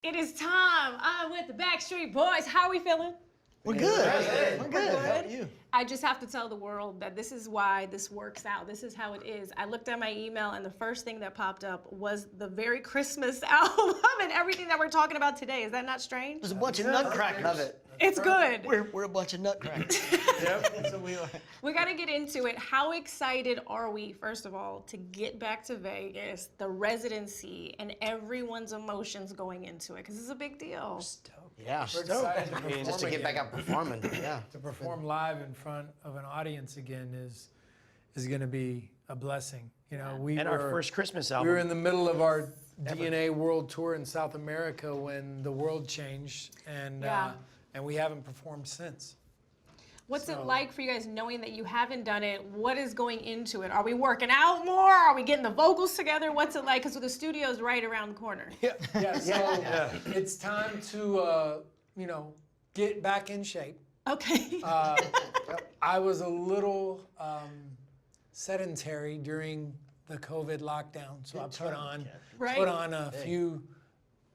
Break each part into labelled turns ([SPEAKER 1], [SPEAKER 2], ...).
[SPEAKER 1] It is time. I'm with the Backstreet Boys. How are we feeling?
[SPEAKER 2] We're good.
[SPEAKER 1] We're
[SPEAKER 2] good. How about you?
[SPEAKER 1] I just have to tell the world that this is why this works out. This is how it is. I looked at my email and the first thing that popped up was the Very Christmas album and everything that we're talking about today. Is that not strange?
[SPEAKER 2] There's a bunch of nutcrackers.
[SPEAKER 3] Love it.
[SPEAKER 1] It's good.
[SPEAKER 2] We're a bunch of nutcrackers.
[SPEAKER 3] Yep. So we are.
[SPEAKER 1] We got to get into it. How excited are we, first of all, to get back to Vegas, the residency, and everyone's emotions going into it? Because it's a big deal.
[SPEAKER 2] Yeah,
[SPEAKER 4] We're excited to perform
[SPEAKER 3] Just to get back
[SPEAKER 4] again.
[SPEAKER 3] out performing. Yeah.
[SPEAKER 4] To perform live in front of an audience again is going to be a blessing. You know,
[SPEAKER 3] And our first Christmas album.
[SPEAKER 4] we were in the middle of our DNA World Tour in South America when the world changed, and we haven't performed since.
[SPEAKER 1] What's it like for you guys knowing that you haven't done it? What is going into it? Are we working out more? Are we getting the vocals together? What's it like? Because the studio's right around the corner.
[SPEAKER 4] Yeah, so it's time to get back in shape.
[SPEAKER 1] Okay.
[SPEAKER 4] I was a little sedentary during the COVID lockdown, so I put on a few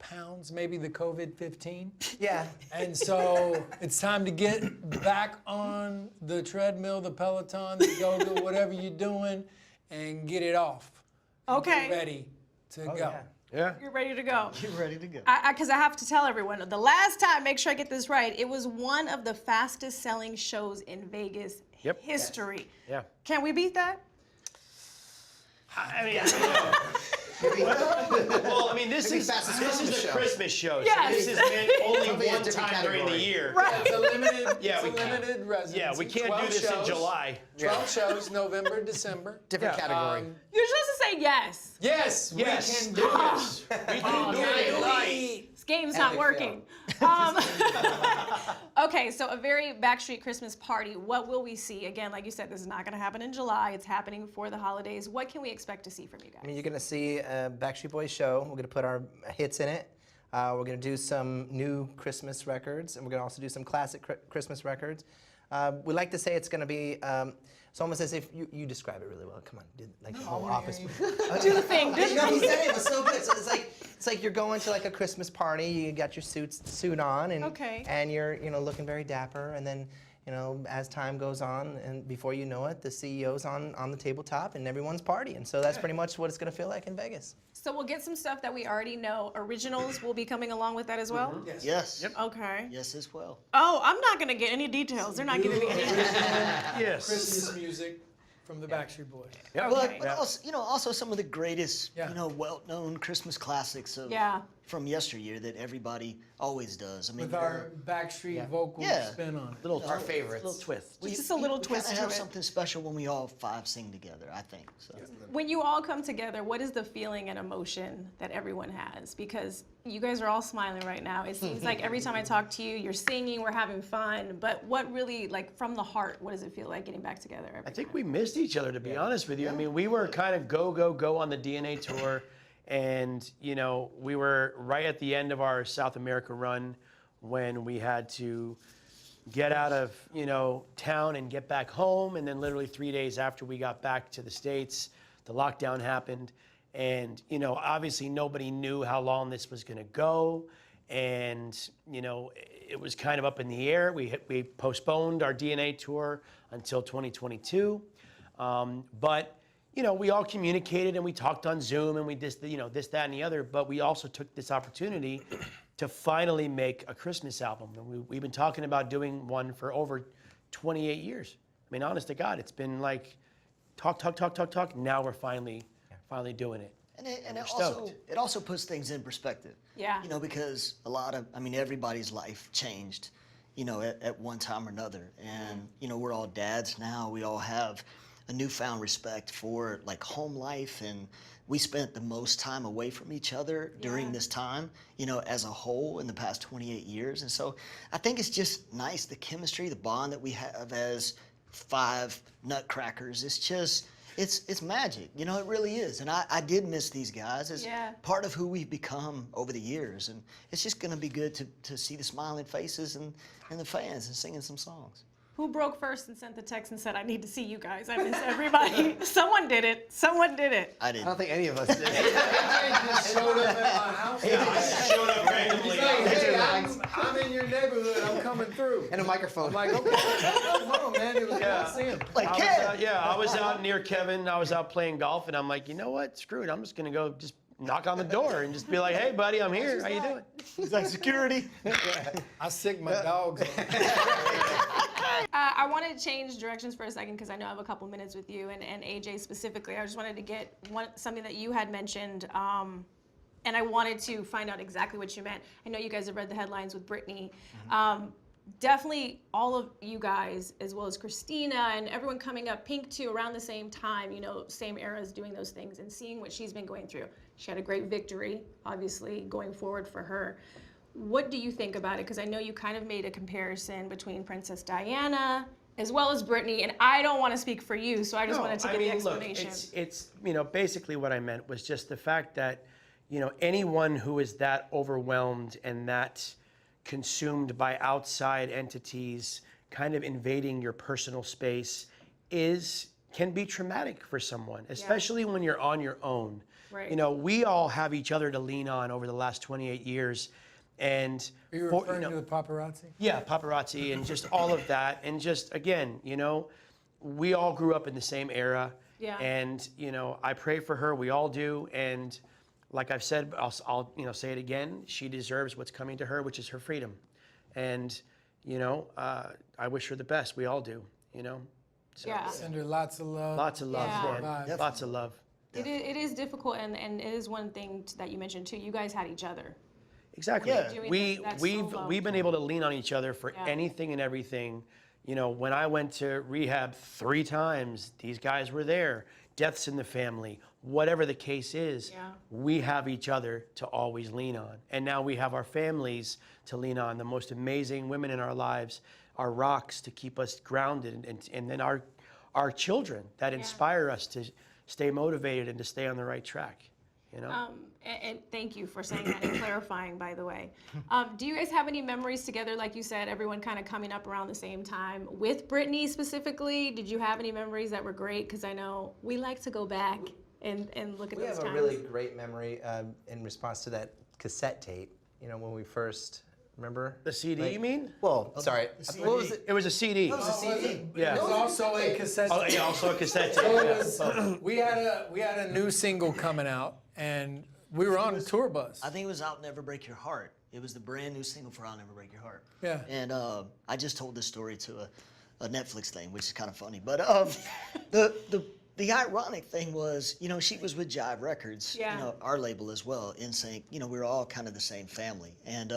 [SPEAKER 4] pounds, maybe the COVID 15.
[SPEAKER 3] Yeah.
[SPEAKER 4] And so it's time to get back on the treadmill, the Peloton, the yoga, whatever you're doing, and get it off.
[SPEAKER 1] Okay.
[SPEAKER 4] Get ready to go.
[SPEAKER 3] Yeah.
[SPEAKER 1] You're ready to go.
[SPEAKER 2] You're ready to go.
[SPEAKER 1] Because I have to tell everyone, the last time, make sure I get this right, it was one of the fastest selling shows in Vegas history.
[SPEAKER 3] Yeah.
[SPEAKER 1] Can we beat that?
[SPEAKER 3] I mean, well, I mean, this is the Christmas show.
[SPEAKER 1] Yes.
[SPEAKER 3] So this is meant only
[SPEAKER 2] Something a
[SPEAKER 3] one
[SPEAKER 2] different
[SPEAKER 3] time during the
[SPEAKER 2] category.
[SPEAKER 3] year.
[SPEAKER 1] Right.
[SPEAKER 4] It's a limited,
[SPEAKER 3] Yeah,
[SPEAKER 4] it's a limited residency.
[SPEAKER 3] Yeah, we can't do
[SPEAKER 4] 12
[SPEAKER 3] this in
[SPEAKER 4] shows,
[SPEAKER 3] July.
[SPEAKER 4] 12 shows, November, December.
[SPEAKER 2] Different category.
[SPEAKER 1] You're supposed to say yes.
[SPEAKER 4] Yes,
[SPEAKER 3] Yes.
[SPEAKER 4] we can do
[SPEAKER 3] Yes. We can do it right.
[SPEAKER 1] This game's not working. Okay, so a very Backstreet Christmas Party. What will we see? Again, like you said, this is not going to happen in July. It's happening for the holidays. What can we expect to see from you guys?
[SPEAKER 5] I mean, you're going to see a Backstreet Boys show. We're going to put our hits in it. We're going to do some new Christmas records, and we're going to also do some classic Christmas records. We like to say it's going to be, it's almost as if you describe it really well. Come on, do like the whole office.
[SPEAKER 1] Do the thing. Do
[SPEAKER 5] You
[SPEAKER 1] the
[SPEAKER 5] know, he
[SPEAKER 1] thing.
[SPEAKER 5] said it was so good. So it's like you're going to like a Christmas party. You got your suit on, and you're looking very dapper. And then as time goes on, and before you know it, the CEO's on the tabletop, and everyone's partying. So that's pretty much what it's going to feel like in Vegas.
[SPEAKER 1] So we'll get some stuff that we already know. Originals will be coming along with that as well?
[SPEAKER 2] Yes.
[SPEAKER 3] Yep.
[SPEAKER 1] Okay.
[SPEAKER 2] Yes, as well.
[SPEAKER 1] Oh, I'm not going to get any details. They're not giving me any details.
[SPEAKER 3] Yes.
[SPEAKER 4] Christmas music from the Backstreet Boys.
[SPEAKER 1] Okay.
[SPEAKER 2] But also some of the greatest,
[SPEAKER 4] Yeah.
[SPEAKER 2] well-known Christmas classics from yesteryear that everybody always does. I mean,
[SPEAKER 4] With our Backstreet vocal spin on it.
[SPEAKER 3] Our favorites. Little twist.
[SPEAKER 1] Just a little twist
[SPEAKER 2] We
[SPEAKER 1] to
[SPEAKER 2] have
[SPEAKER 1] it.
[SPEAKER 2] something special when we all five sing together, I think. So.
[SPEAKER 1] When you all come together, what is the feeling and emotion that everyone has? Because you guys are all smiling right now. It seems like every time I talk to you, you're singing, we're having fun. But what really, like from the heart, what does it feel like getting back together every
[SPEAKER 3] I think
[SPEAKER 1] time?
[SPEAKER 3] we missed each other, to be honest with you. I mean, we were kind of go on the DNA tour. And, we were right at the end of our South America run when we had to get out of, town and get back home. And then literally 3 days after we got back to the States, the lockdown happened. And, obviously nobody knew how long this was going to go. And, it was kind of up in the air. We postponed our DNA tour until 2022. But we all communicated and we talked on Zoom and we this, that, and the other. But we also took this opportunity to finally make a Christmas album. And we've been talking about doing one for over 28 years. I mean, honest to God, it's been like talk. Now we're finally doing it.
[SPEAKER 2] And it also puts things in perspective.
[SPEAKER 1] Yeah.
[SPEAKER 2] Because everybody's life changed, at one time or another. And, we're all dads now. We all have a newfound respect for like home life, and we spent the most time away from each other during this time, as a whole in the past 28 years. And so I think it's just nice, the chemistry, the bond that we have as five nutcrackers. It's just, it's magic, it really is. And I did miss these guys as part of who we've become over the years. And it's just gonna be good to see the smiling faces and the fans and singing some songs.
[SPEAKER 1] Who broke first and sent the text and said, I need to see you guys. I miss everybody. Someone did it. Someone did it.
[SPEAKER 2] I
[SPEAKER 6] I
[SPEAKER 2] didn't.
[SPEAKER 6] don't think any of us did.
[SPEAKER 4] I just showed up at my house.
[SPEAKER 3] Showed up randomly.
[SPEAKER 4] He's like, hey, I'm in your neighborhood. I'm coming through.
[SPEAKER 6] And a microphone.
[SPEAKER 4] I'm like, okay, hold on, man. It was good to see him.
[SPEAKER 2] Like,
[SPEAKER 3] I was
[SPEAKER 2] Ken!
[SPEAKER 3] I was out near Kevin. I was out playing golf, and I'm like, you know what? Screw it. I'm just gonna go just knock on the door and just be like, hey, buddy, I'm here. How you doing?
[SPEAKER 2] He's like, security.
[SPEAKER 4] I sick my dogs.
[SPEAKER 1] I wanted to change directions for a second because I know I have a couple minutes with you and AJ specifically. I just wanted to get something that you had mentioned, and I wanted to find out exactly what you meant. I know you guys have read the headlines with Britney. Definitely all of you guys, as well as Christina and everyone coming up, Pink too, around the same time, same eras doing those things and seeing what she's been going through. She had a great victory, obviously, going forward for her. What do you think about it? Because I know you kind of made a comparison between Princess Diana as well as Britney, and I don't want to speak for you, so I just wanted to get the explanation.
[SPEAKER 3] Look, it's basically what I meant was just the fact that, anyone who is that overwhelmed and that consumed by outside entities kind of invading your personal space can be traumatic for someone, especially when you're on your own.
[SPEAKER 1] Right.
[SPEAKER 3] We all have each other to lean on over the last 28 years. And
[SPEAKER 4] Are you referring to the paparazzi?
[SPEAKER 3] yeah, paparazzi and just all of that. And just, again, we all grew up in the same era.
[SPEAKER 1] Yeah.
[SPEAKER 3] And, I pray for her. We all do. And like I've said, I'll say it again. She deserves what's coming to her, which is her freedom. And, I wish her the best. We all do, So,
[SPEAKER 1] Yeah.
[SPEAKER 4] Send her lots of love.
[SPEAKER 3] Lots of love,
[SPEAKER 1] Yeah.
[SPEAKER 3] man. Lots of love.
[SPEAKER 1] It is difficult, and it is one thing that you mentioned too. You guys had each other.
[SPEAKER 3] Exactly.
[SPEAKER 2] Yeah.
[SPEAKER 1] Doing that's so loved.
[SPEAKER 3] We've been able to lean on each other for
[SPEAKER 1] Yeah.
[SPEAKER 3] anything and everything. When I went to rehab 3 times, these guys were there. Deaths in the family, whatever the case is,
[SPEAKER 1] Yeah.
[SPEAKER 3] we have each other to always lean on. And now we have our families to lean on. The most amazing women in our lives are rocks to keep us grounded, and then our children that inspire us to stay motivated and to stay on the right track.
[SPEAKER 1] And thank you for saying that and clarifying, by the way. Do you guys have any memories together, like you said, everyone kind of coming up around the same time? With Britney specifically, did you have any memories that were great? Because I know we like to go back and look at
[SPEAKER 5] We
[SPEAKER 1] those
[SPEAKER 5] have
[SPEAKER 1] times.
[SPEAKER 5] a really great memory in response to that cassette tape. When we first, remember?
[SPEAKER 3] The CD, you mean?
[SPEAKER 5] Well, sorry. What was it?
[SPEAKER 3] It was a CD.
[SPEAKER 5] It was a CD.
[SPEAKER 3] Yeah.
[SPEAKER 4] It was also a cassette.
[SPEAKER 3] Oh, yeah, also a cassette tape.
[SPEAKER 4] So it
[SPEAKER 3] yeah.
[SPEAKER 4] was, we had a new single coming out, and we were on a tour bus.
[SPEAKER 2] I think it was I'll Never Break Your Heart. It was the brand new single for I'll Never Break Your Heart.
[SPEAKER 4] Yeah.
[SPEAKER 2] And I just told this story to a Netflix thing, which is kind of funny. But the ironic thing was, she was with Jive Records,
[SPEAKER 1] Yeah.
[SPEAKER 2] our label as well, NSYNC. We were all kind of the same family. And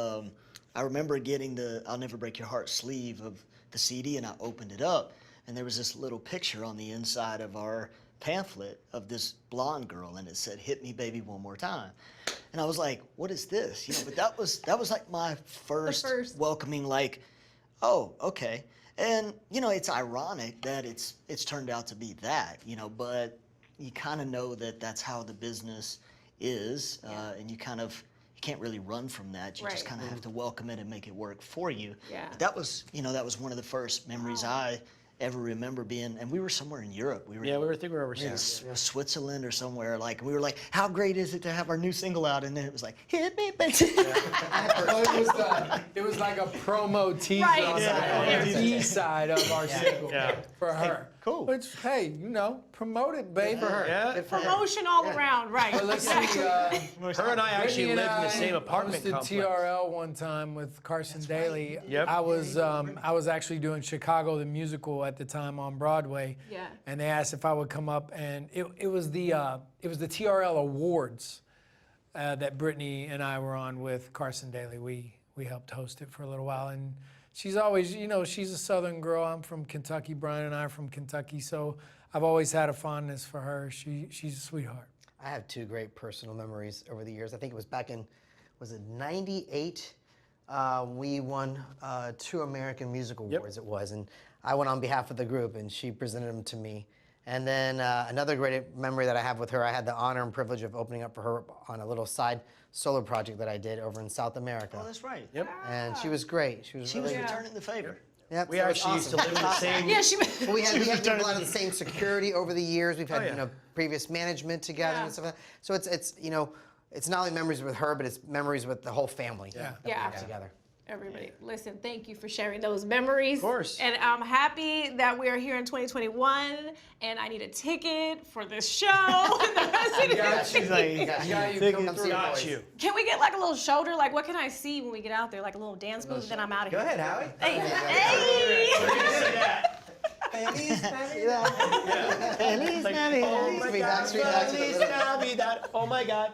[SPEAKER 2] I remember getting the I'll Never Break Your Heart sleeve of the CD, and I opened it up, and there was this little picture on the inside of our pamphlet of this blonde girl, and it said, "Hit me, baby, one more time." And I was like, "What is this?" But that was like my first welcoming, like, "Oh, okay." And it's ironic that it's turned out to be that, but you kind of know that that's how the business is, and you can't really run from that. You just kind of have to welcome it and make it work for you.
[SPEAKER 1] Yeah.
[SPEAKER 2] But that was one of the first memories I ever remember being, and we were somewhere in Europe. We were overseas. Switzerland or somewhere. We were like, how great is it to have our new single out? And then it was like, hit me, bitch.
[SPEAKER 4] It was like a promo teaser
[SPEAKER 1] Right.
[SPEAKER 4] on the B-side of our single for her.
[SPEAKER 2] Cool.
[SPEAKER 4] Which, hey, promote it, babe. For her.
[SPEAKER 3] Yeah.
[SPEAKER 1] Promotion all around, right?
[SPEAKER 4] But let's see.
[SPEAKER 3] Her and I actually
[SPEAKER 4] Brittany and
[SPEAKER 3] lived in the
[SPEAKER 4] I
[SPEAKER 3] same apartment
[SPEAKER 4] hosted
[SPEAKER 3] complex.
[SPEAKER 4] TRL one time with Carson Daly.
[SPEAKER 3] Yep.
[SPEAKER 4] I was actually doing Chicago the musical at the time on Broadway.
[SPEAKER 1] Yeah.
[SPEAKER 4] And they asked if I would come up, and it was the TRL Awards that Brittany and I were on with Carson Daly. We helped host it for a little while, and she's always, she's a Southern girl. I'm from Kentucky. Brian and I are from Kentucky, so I've always had a fondness for her. She's a sweetheart.
[SPEAKER 6] I have 2 great personal memories over the years. I think it was back in, was it 98? We won 2 American Music Awards, it was. And I went on behalf of the group, and she presented them to me. And then another great memory that I have with her, I had the honor and privilege of opening up for her on a little side solo project that I did over in South America.
[SPEAKER 2] Oh, that's right.
[SPEAKER 3] Yep.
[SPEAKER 6] And she was great. She was
[SPEAKER 2] She was returning the favor.
[SPEAKER 6] Yep,
[SPEAKER 3] We
[SPEAKER 6] so it's
[SPEAKER 3] actually used to live in the same.
[SPEAKER 1] Yeah, she.
[SPEAKER 6] We had a lot of the same security over the years. We've had
[SPEAKER 3] yeah.
[SPEAKER 6] you know previous management together
[SPEAKER 1] Yeah.
[SPEAKER 6] and stuff like that. So it's you know it's not only memories with her, but it's memories with the whole family.
[SPEAKER 3] Yeah.
[SPEAKER 6] that we
[SPEAKER 1] Yeah.
[SPEAKER 6] have together.
[SPEAKER 1] Everybody, listen, thank you for sharing those memories. Of
[SPEAKER 3] course.
[SPEAKER 1] And I'm happy that we are here in 2021, and I need a ticket for this show. and the residency.
[SPEAKER 3] She's like,
[SPEAKER 4] Yeah, you
[SPEAKER 3] "Ticket
[SPEAKER 4] come
[SPEAKER 6] through,
[SPEAKER 3] got
[SPEAKER 6] boys."
[SPEAKER 3] you.
[SPEAKER 1] Can we get like a little shoulder? Like, what can I see when we get out there? Like a little dance move, then I'm out of
[SPEAKER 5] Go
[SPEAKER 1] here.
[SPEAKER 5] ahead, Howie.
[SPEAKER 1] Hey,
[SPEAKER 5] Feliz
[SPEAKER 3] It's like, oh my
[SPEAKER 6] Sweet
[SPEAKER 3] God,
[SPEAKER 6] Backstreet, Backstreet,
[SPEAKER 3] Feliz
[SPEAKER 6] Backstreet.
[SPEAKER 3] Navidad. Oh my God.